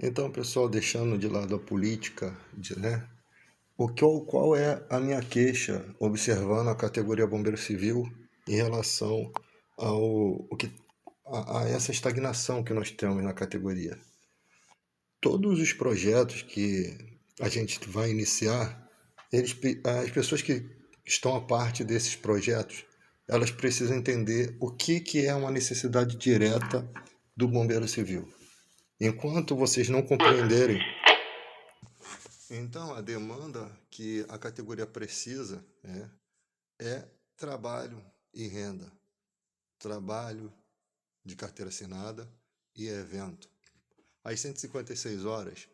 Então, pessoal, deixando de lado a política, né? Qual é a minha queixa observando a categoria Bombeiro Civil em relação a essa estagnação que nós temos na categoria? Todos os projetos que a gente vai iniciar, as pessoas que estão a parte desses projetos, elas precisam entender o que é uma necessidade direta do bombeiro civil. Enquanto vocês não compreenderem, então a demanda que a categoria precisa é trabalho e renda, trabalho de carteira assinada e evento. As 156 horas,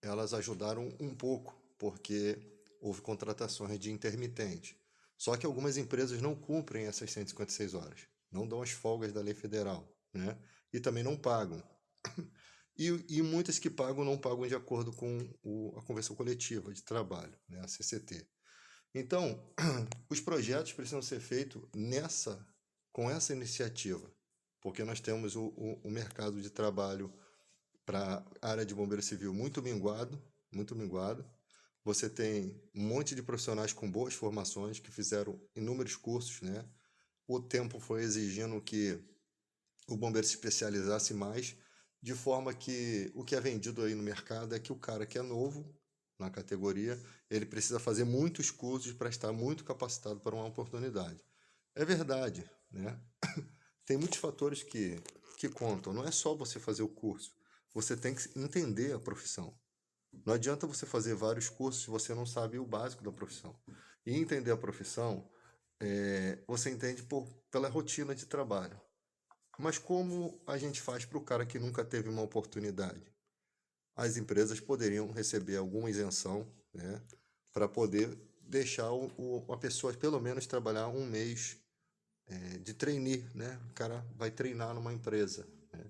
elas ajudaram um pouco, porque houve contratações de intermitente. Só que algumas empresas não cumprem essas 156 horas, não dão as folgas da lei federal, né? E também não pagam. E muitas que pagam não pagam de acordo com a Convenção Coletiva de Trabalho, né? A CCT. Então, os projetos precisam ser feitos com essa iniciativa, porque nós temos o mercado de trabalho para a área de bombeiro civil muito minguado, muito minguado. Você tem um monte de profissionais com boas formações que fizeram inúmeros cursos, né? O tempo foi exigindo que o bombeiro se especializasse mais, de forma que o que é vendido aí no mercado é que o cara que é novo na categoria, ele precisa fazer muitos cursos para estar muito capacitado para uma oportunidade. É verdade, né? Tem muitos fatores que contam. Não é só você fazer o curso. Você tem que entender a profissão. Não adianta você fazer vários cursos se você não sabe o básico da profissão. E entender a profissão, você entende pela rotina de trabalho. Mas como a gente faz para o cara que nunca teve uma oportunidade? As empresas poderiam receber alguma isenção, né, para poder deixar a pessoa pelo menos trabalhar um mês de trainee, né? O cara vai treinar numa empresa, né?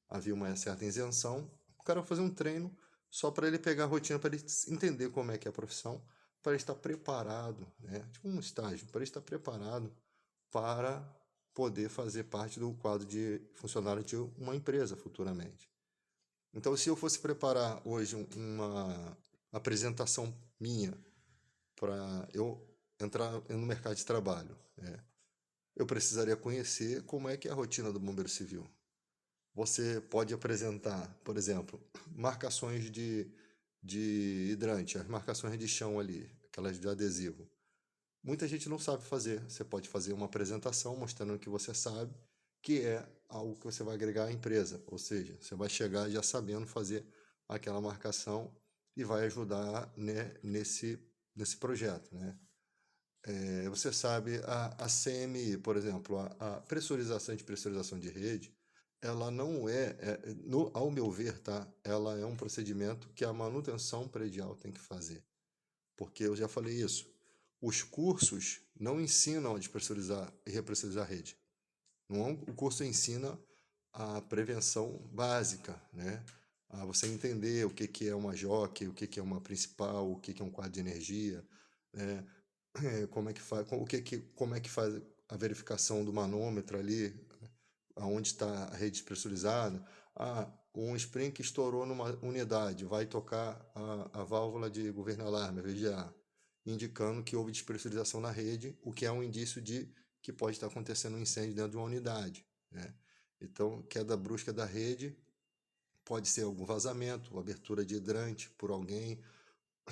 Havia uma certa isenção, o cara vai fazer um treino só para ele pegar a rotina, para ele entender como é que é a profissão, para ele estar preparado, né? Tipo um estágio, para ele estar preparado para poder fazer parte do quadro de funcionário de uma empresa futuramente. Então, se eu fosse preparar hoje uma apresentação minha para eu entrar no mercado de trabalho, eu precisaria conhecer como é que é a rotina do bombeiro civil. Você pode apresentar, por exemplo, marcações de hidrante, as marcações de chão ali, aquelas de adesivo. Muita gente não sabe fazer. Você pode fazer uma apresentação mostrando que você sabe, que é algo que você vai agregar à empresa. Ou seja, você vai chegar já sabendo fazer aquela marcação e vai ajudar, né, nesse projeto, né? Você sabe, a CMI, por exemplo, a pressurização de rede, ela não ao meu ver, tá? Ela é um procedimento que a manutenção predial tem que fazer. Porque eu já falei isso. Os cursos não ensinam a despressurizar e repressurizar a rede. Não, o curso ensina a prevenção básica, né? A você entender o que é uma jockey, o que é uma principal, o que é um quadro de energia, né? Como é que faz, como é que faz a verificação do manômetro ali, aonde está a rede despressurizada. Ah, um spring que estourou numa unidade, vai tocar a válvula de governo alarme, a VGA, indicando que houve despressurização na rede, o que é um indício de que pode estar acontecendo um incêndio dentro de uma unidade, né? Então, queda brusca da rede pode ser algum vazamento, abertura de hidrante por alguém.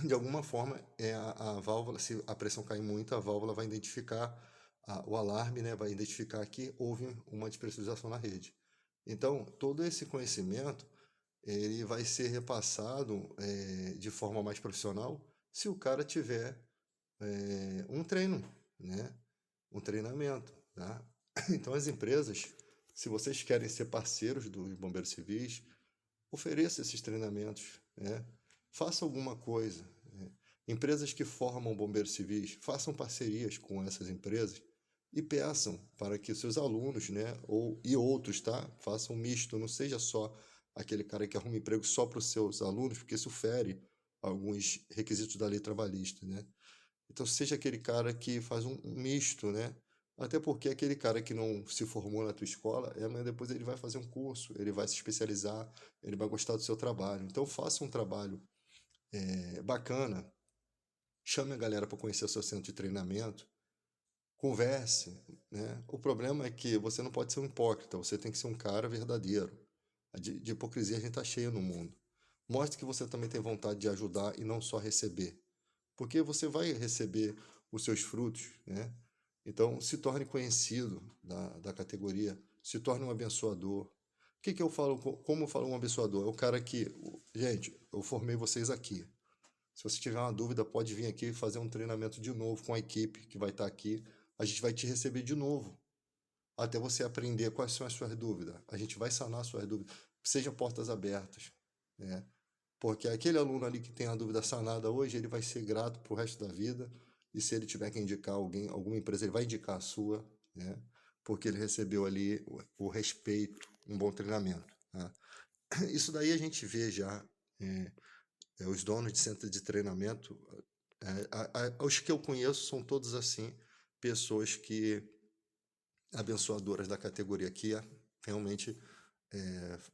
De alguma forma, a válvula, se a pressão cair muito, a válvula vai identificar o alarme, né, vai identificar que houve uma despressurização na rede. Então, todo esse conhecimento ele vai ser repassado de forma mais profissional se o cara tiver um treino, né, um treinamento, tá? Então, as empresas, se vocês querem ser parceiros dos bombeiros civis, ofereça esses treinamentos, né? Faça alguma coisa, né? Empresas que formam bombeiros civis, façam parcerias com essas empresas e peçam para que seus alunos, né, e outros, tá? Façam um misto, não seja só aquele cara que arruma emprego só para os seus alunos, porque isso fere alguns requisitos da lei trabalhista, né? Então seja aquele cara que faz um misto, né? Até porque aquele cara que não se formou na tua escola, amanhã depois ele vai fazer um curso, ele vai se especializar, ele vai gostar do seu trabalho. Então faça um trabalho bacana, chame a galera para conhecer o seu centro de treinamento, converse, né? O problema é que você não pode ser um hipócrita, você tem que ser um cara verdadeiro. De hipocrisia a gente está cheio no mundo. Mostre que você também tem vontade de ajudar e não só receber. Porque você vai receber os seus frutos, né? Então, se torne conhecido da categoria, se torne um abençoador. O que que eu falo, como eu falo um abençoador? É o cara que, gente, eu formei vocês aqui. Se você tiver uma dúvida, pode vir aqui fazer um treinamento de novo com a equipe que vai estar aqui. A gente vai te receber de novo, até você aprender quais são as suas dúvidas. A gente vai sanar as suas dúvidas. Sejam portas abertas, né? Porque aquele aluno ali que tem a dúvida sanada hoje, ele vai ser grato pro resto da vida. E se ele tiver que indicar alguém, alguma empresa, ele vai indicar a sua, né? Porque ele recebeu ali o respeito, um bom treinamento, tá? Isso daí a gente vê já, é, os donos de centro de treinamento, os que eu conheço são todos assim, pessoas que abençoadoras da categoria que realmente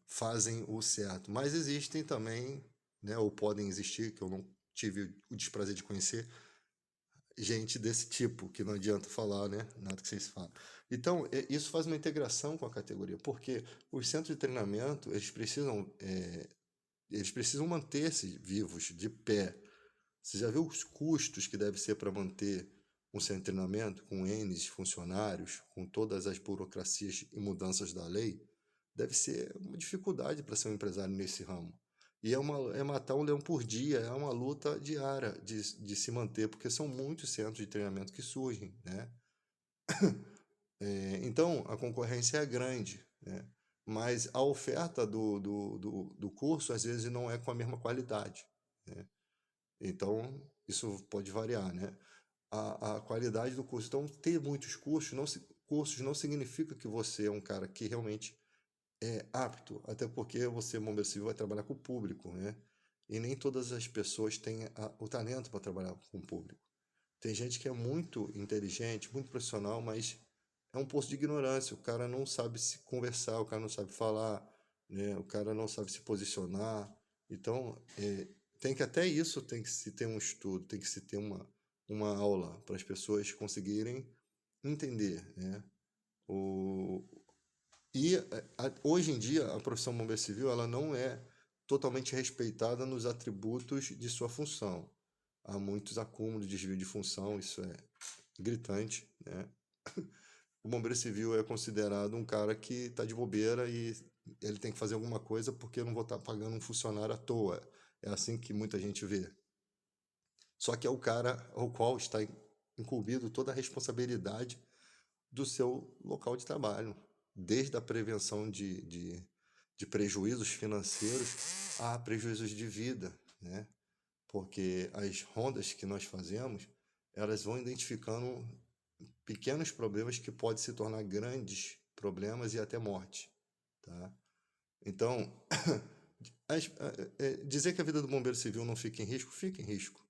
fazem o certo. Mas existem também, né, ou podem existir, que eu não tive o desprazer de conhecer, gente desse tipo, que não adianta falar, né? Nada que vocês falam. Então, isso faz uma integração com a categoria, porque os centros de treinamento, eles precisam manter-se vivos, de pé. Você já viu os custos que deve ser para manter um centro de treinamento com N funcionários, com todas as burocracias e mudanças da lei? Deve ser uma dificuldade para ser um empresário nesse ramo. E é matar um leão por dia, é uma luta diária de se manter, porque são muitos centros de treinamento que surgem, né? Então, a concorrência é grande, né? Mas a oferta do curso, às vezes, não é com a mesma qualidade, né? Então, isso pode variar, né? A qualidade do curso. Então, ter muitos cursos não significa que você é um cara que realmente é apto, até porque você, bombeiro civil, vai trabalhar com o público, né? E nem todas as pessoas têm o talento para trabalhar com o público. Tem gente que é muito inteligente, muito profissional, mas é um poço de ignorância. O cara não sabe se conversar, o cara não sabe falar, né? O cara não sabe se posicionar. Então, tem que até isso tem que se ter um estudo, tem que se ter uma aula para as pessoas conseguirem entender, né? O, e hoje em dia a profissão bombeiro civil ela não é totalmente respeitada nos atributos de sua função. Há muitos acúmulos de desvio de função, isso é gritante, né? O bombeiro civil é considerado um cara que está de bobeira e ele tem que fazer alguma coisa porque eu não vou estar pagando um funcionário à toa. É assim que muita gente vê. Só que é o cara ao qual está incumbido toda a responsabilidade do seu local de trabalho, desde a prevenção de prejuízos financeiros a prejuízos de vida, né? Porque as rondas que nós fazemos, elas vão identificando pequenos problemas que podem se tornar grandes problemas e até morte, tá? Então, dizer que a vida do bombeiro civil não fica em risco.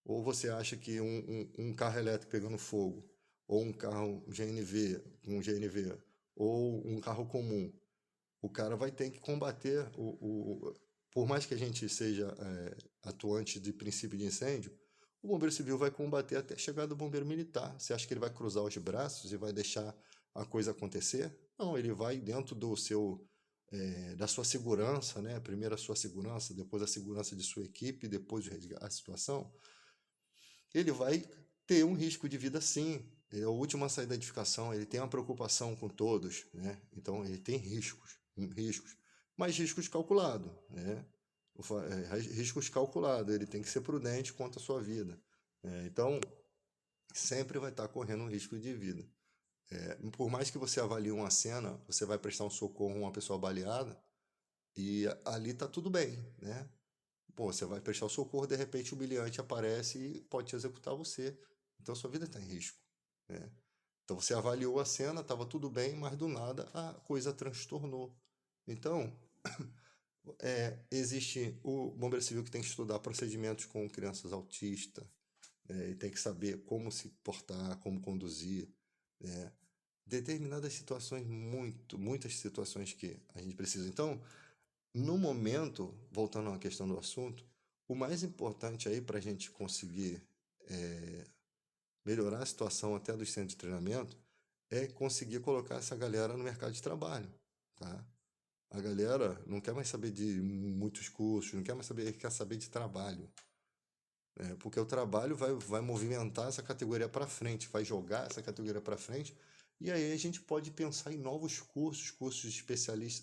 Ou você acha que um carro elétrico pegando fogo, ou um carro GNV, ou um carro comum, o cara vai ter que combater por mais que a gente seja atuante de princípio de incêndio, o bombeiro civil vai combater até chegar do bombeiro militar. Você acha que ele vai cruzar os braços e vai deixar a coisa acontecer? Não, ele vai dentro da sua segurança, né? Primeiro a sua segurança, depois a segurança de sua equipe, depois a situação. Ele vai ter um risco de vida sim. Ele é o último a sair da edificação, ele tem uma preocupação com todos, né? Então ele tem riscos, mas riscos calculados, né? Riscos calculados, ele tem que ser prudente quanto à sua vida. Então, sempre vai estar correndo um risco de vida. Por mais que você avalie uma cena, você vai prestar um socorro a uma pessoa baleada e ali está tudo bem, né? Pô, você vai prestar o socorro, de repente o humilhante aparece e pode te executar você. Então sua vida está em risco, né? Então você avaliou a cena, estava tudo bem, mas do nada a coisa transtornou. Então, existe o bombeiro civil que tem que estudar procedimentos com crianças autistas, e tem que saber como se portar, como conduzir. Determinadas situações, muitas situações que a gente precisa. Então, no momento, voltando à questão do assunto, o mais importante aí para a gente conseguir melhorar a situação até dos centros de treinamento é conseguir colocar essa galera no mercado de trabalho, tá? A galera não quer mais saber de muitos cursos, não quer mais saber, quer saber de trabalho, né? Porque o trabalho vai movimentar essa categoria para frente, vai jogar essa categoria para frente, e aí a gente pode pensar em novos cursos,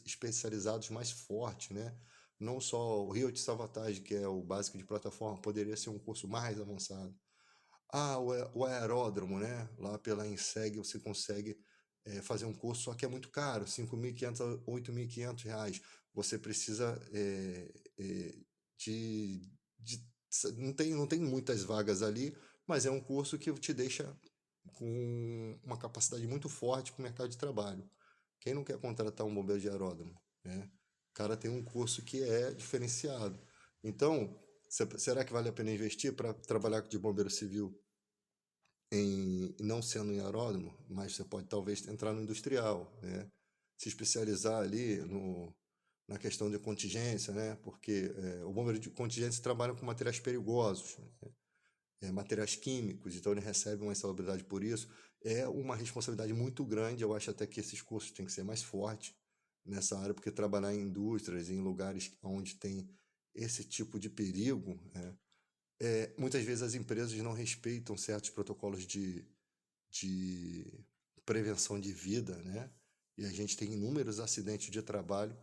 especializados mais fortes, né? Não só o Rio de Savatage, que é o básico de plataforma, poderia ser um curso mais avançado. Ah, o aeródromo, né? Lá pela Inseg você consegue fazer um curso, só que é muito caro, 5.500 a 8.500 reais. Você precisa de, de- não tem muitas vagas ali, mas é um curso que te deixa com uma capacidade muito forte para o mercado de trabalho. Quem não quer contratar um bombeiro de aeródromo, né? O cara tem um curso que é diferenciado. Então, será que vale a pena investir para trabalhar de bombeiro civil não sendo em aeródromo, mas você pode talvez entrar no industrial, né? Se especializar ali na questão de contingência, né? Porque o bombeiro de contingência trabalha com materiais perigosos, né? Materiais químicos, então ele recebe uma insalubridade por isso. É uma responsabilidade muito grande, eu acho até que esses cursos têm que ser mais fortes nessa área, porque trabalhar em indústrias, em lugares onde tem esse tipo de perigo, né? Muitas vezes as empresas não respeitam certos protocolos de prevenção de vida, né? E a gente tem inúmeros acidentes de trabalho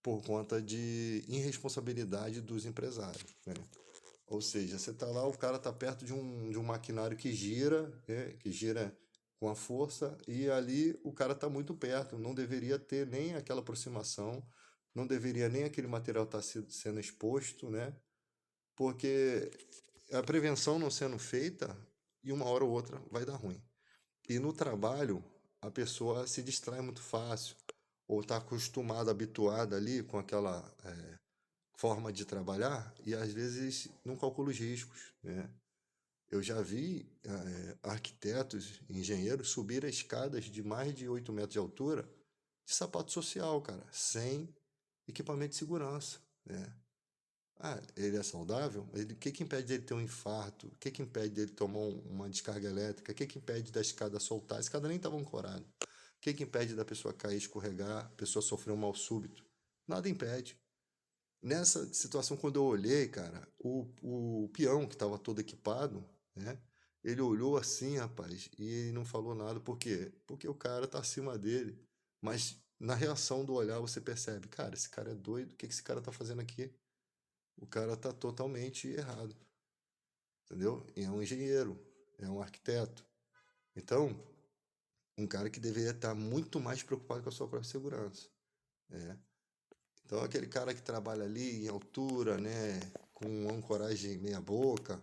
por conta de irresponsabilidade dos empresários, né? Ou seja, você está lá, o cara está perto de um maquinário que gira com a força, e ali o cara está muito perto, não deveria ter nem aquela aproximação, não deveria nem aquele material estar sendo exposto, né? Porque a prevenção não sendo feita, e uma hora ou outra vai dar ruim. E no trabalho, a pessoa se distrai muito fácil, ou está acostumada, habituada ali com aquela forma de trabalhar, e às vezes não calcula os riscos, né? Eu já vi arquitetos, engenheiros subir escadas de mais de 8 metros de altura de sapato social, cara, sem equipamento de segurança, né? Ah, ele é saudável? O que que impede dele ter um infarto? O que que impede dele tomar uma descarga elétrica? O que que impede da escada soltar? A escada nem estava ancorada. O que que impede da pessoa cair, escorregar, a pessoa sofrer um mal súbito? Nada impede. Nessa situação, quando eu olhei, cara, o peão que estava todo equipado, né? Ele olhou assim, rapaz, e ele não falou nada. Por quê? Porque o cara tá acima dele. Mas na reação do olhar você percebe, cara, esse cara é doido, o que que esse cara tá fazendo aqui? O cara tá totalmente errado, entendeu? E é um engenheiro, é um arquiteto. Então, um cara que deveria estar muito mais preocupado com a sua própria segurança, né? Então, aquele cara que trabalha ali em altura, né, com ancoragem meia boca,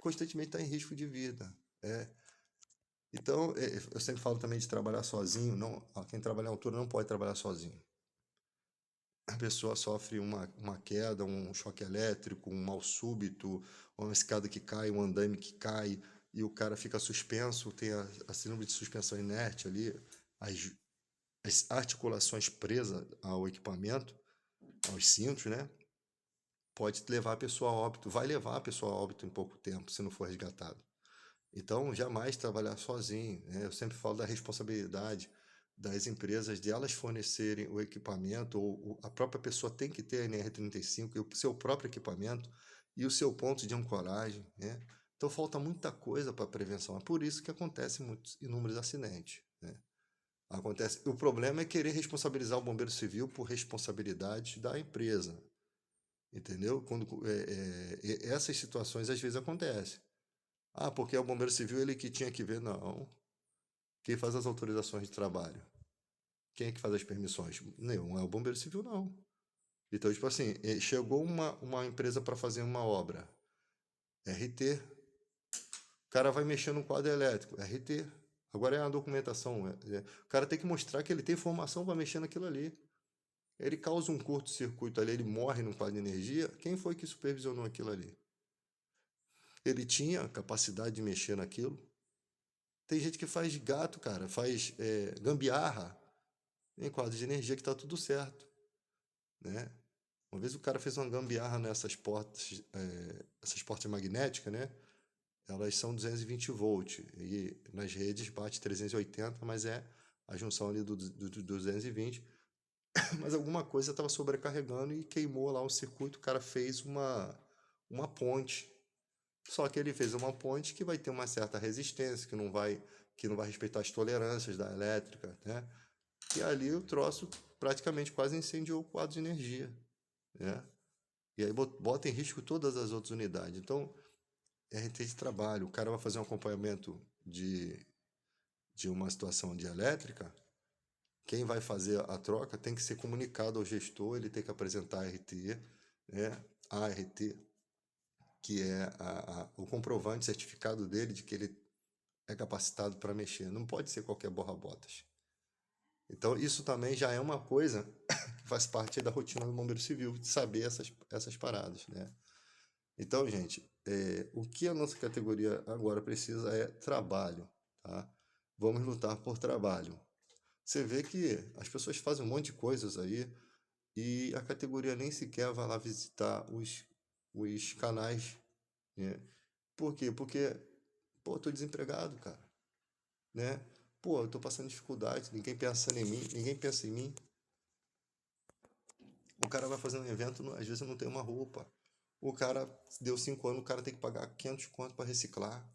constantemente está em risco de vida. É. Então, eu sempre falo também de trabalhar sozinho. Não, quem trabalha em altura não pode trabalhar sozinho. A pessoa sofre uma queda, um choque elétrico, um mal súbito, uma escada que cai, um andaime que cai, e o cara fica suspenso, tem a síndrome de suspensão inerte ali, as, as articulações presas ao equipamento, aos cintos, né? Pode levar a pessoa a óbito, vai levar a pessoa a óbito em pouco tempo, se não for resgatado. Então, jamais trabalhar sozinho, né? Eu sempre falo da responsabilidade das empresas de elas fornecerem o equipamento, ou a própria pessoa tem que ter a NR35 e o seu próprio equipamento e o seu ponto de ancoragem, né? Então, falta muita coisa para a prevenção. É por isso que acontecem muitos inúmeros acidentes, né? Acontece. O problema é querer responsabilizar o bombeiro civil por responsabilidade da empresa, entendeu? Essas situações às vezes acontecem. Ah, porque é o bombeiro civil ele que tinha que ver. Não. Quem faz as autorizações de trabalho? Quem é que faz as permissões? Não é o bombeiro civil, não. Então, tipo assim, chegou uma empresa para fazer uma obra. RT. O cara vai mexer no quadro elétrico. RT. Agora é a documentação. O cara tem que mostrar que ele tem formação para mexer naquilo ali. Ele causa um curto-circuito ali, ele morre no quadro de energia. Quem foi que supervisionou aquilo ali? Ele tinha capacidade de mexer naquilo? Tem gente que faz gato, cara, faz gambiarra em quadro de energia que tá tudo certo, né? Uma vez o cara fez uma gambiarra nessas portas, essas portas magnéticas, né? Elas são 220 volts e nas redes bate 380, mas é a junção ali do 220. Mas alguma coisa estava sobrecarregando e queimou lá o circuito. O cara fez uma ponte. Só que ele fez uma ponte que vai ter uma certa resistência, que não vai respeitar as tolerâncias da elétrica, né? E ali o troço praticamente quase incendiou o quadro de energia, né? E aí bota em risco todas as outras unidades. Então, RT de trabalho, o cara vai fazer um acompanhamento de uma situação de elétrica, quem vai fazer a troca tem que ser comunicado ao gestor, ele tem que apresentar a RT, né? A RT, que é o comprovante certificado dele de que ele é capacitado para mexer. Não pode ser qualquer borra-botas. Então, isso também já é uma coisa que faz parte da rotina do Bombeiro Civil, de saber essas paradas, né? Então, gente, o que a nossa categoria agora precisa é trabalho, tá? Vamos lutar por trabalho. Você vê que as pessoas fazem um monte de coisas aí e a categoria nem sequer vai lá visitar os canais, né? Por quê? Porque, pô, eu tô desempregado, cara, né? Pô, eu tô passando dificuldade, ninguém pensa em mim, ninguém pensa em mim. O cara vai fazer um evento, às vezes não tem uma roupa. O cara deu 5 anos, o cara tem que pagar 500 conto para reciclar,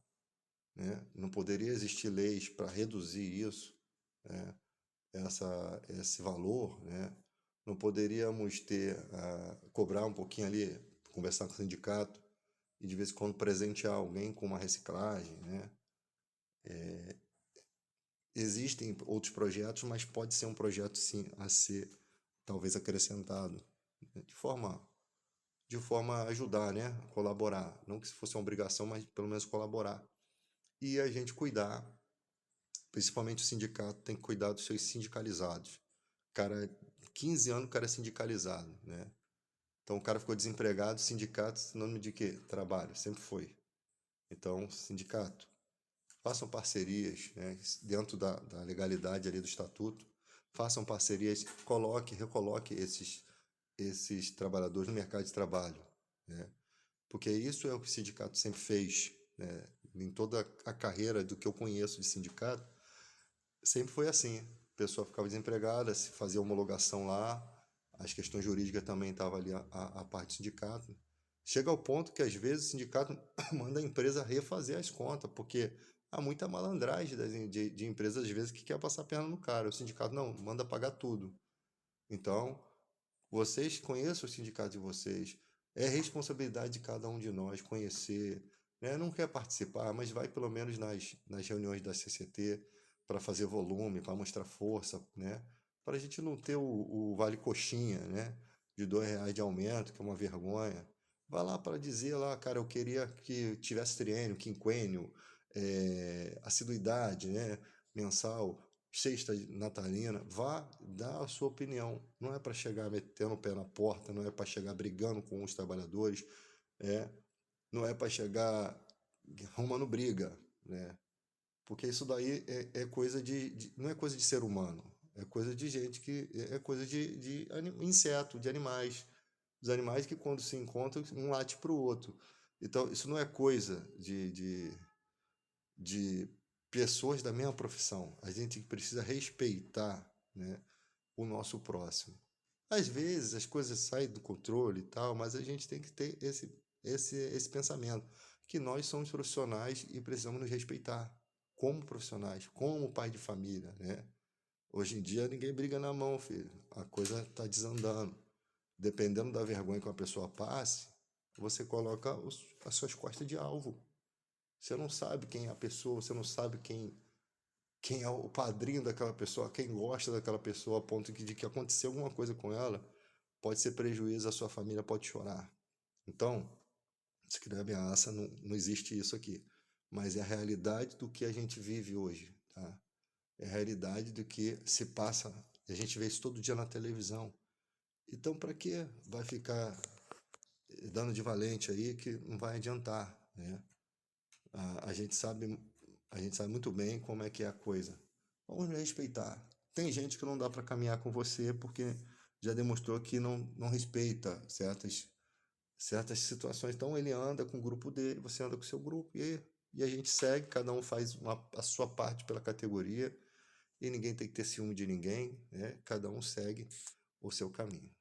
né? Não poderia existir leis para reduzir isso, né? Esse valor, né? Não poderíamos cobrar um pouquinho ali, conversar com o sindicato e de vez em quando presentear alguém com uma reciclagem, né? Existem outros projetos, mas pode ser um projeto sim a ser talvez acrescentado, né? de forma a ajudar, né? Colaborar, não que se fosse uma obrigação, mas pelo menos colaborar. E a gente cuidar, principalmente o sindicato tem que cuidar dos seus sindicalizados. Cara, 15 anos o cara é sindicalizado, né? Então o cara ficou desempregado, sindicato, sinônimo de quê? Trabalho, sempre foi. Então, sindicato, façam parcerias, né, dentro da legalidade ali do estatuto, façam parcerias, recoloque esses trabalhadores no mercado de trabalho, né? Porque isso é o que o sindicato sempre fez, né? Em toda a carreira do que eu conheço de sindicato, sempre foi assim. A pessoa ficava desempregada, se fazia homologação lá, as questões jurídicas também estavam ali a parte do sindicato. Chega ao ponto que às vezes o sindicato manda a empresa refazer as contas, porque há muita malandragem de empresas às vezes que quer passar a perna no cara. O sindicato não, manda pagar tudo. Então, vocês conheçam o sindicato de vocês. É responsabilidade de cada um de nós conhecer, né? Não quer participar, mas vai pelo menos nas reuniões da CCT para fazer volume, para mostrar força, né? Para a gente não ter o vale coxinha, né? De R$ 2 de aumento, que é uma vergonha. Vai lá para dizer lá, cara, eu queria que tivesse triênio, quinquênio, assiduidade, né? Mensal, sexta natalina, vá dar a sua opinião. Não é para chegar metendo o pé na porta, não é para chegar brigando com os trabalhadores, é, não é para chegar arrumando briga, né? Porque isso daí é coisa não é coisa de ser humano, é coisa de gente que é coisa de inseto, de animais. Os animais que quando se encontram, um late para o outro. Então, isso não é coisa de pessoas da mesma profissão. A gente precisa respeitar, né, o nosso próximo. Às vezes as coisas saem do controle e tal, mas a gente tem que ter esse pensamento, que nós somos profissionais e precisamos nos respeitar como profissionais, como pai de família, né? Hoje em dia ninguém briga na mão, filho. A coisa está desandando. Dependendo da vergonha que uma pessoa passe, você coloca as suas costas de alvo. Você não sabe quem é a pessoa, você não sabe quem é o padrinho daquela pessoa, quem gosta daquela pessoa, a ponto de que acontecer alguma coisa com ela, pode ser prejuízo, a sua família pode chorar. Então, se criar ameaça, não existe isso aqui. Mas é a realidade do que a gente vive hoje, tá? É a realidade do que se passa, a gente vê isso todo dia na televisão. Então, para que vai ficar dando de valente aí que não vai adiantar, né? A gente sabe, A gente sabe muito bem como é que é a coisa. Vamos nos respeitar. Tem gente que não dá para caminhar com você porque já demonstrou que não respeita certas situações. Então ele anda com o grupo dele, você anda com o seu grupo e a gente segue, cada um faz a sua parte pela categoria e ninguém tem que ter ciúme de ninguém, né? Cada um segue o seu caminho.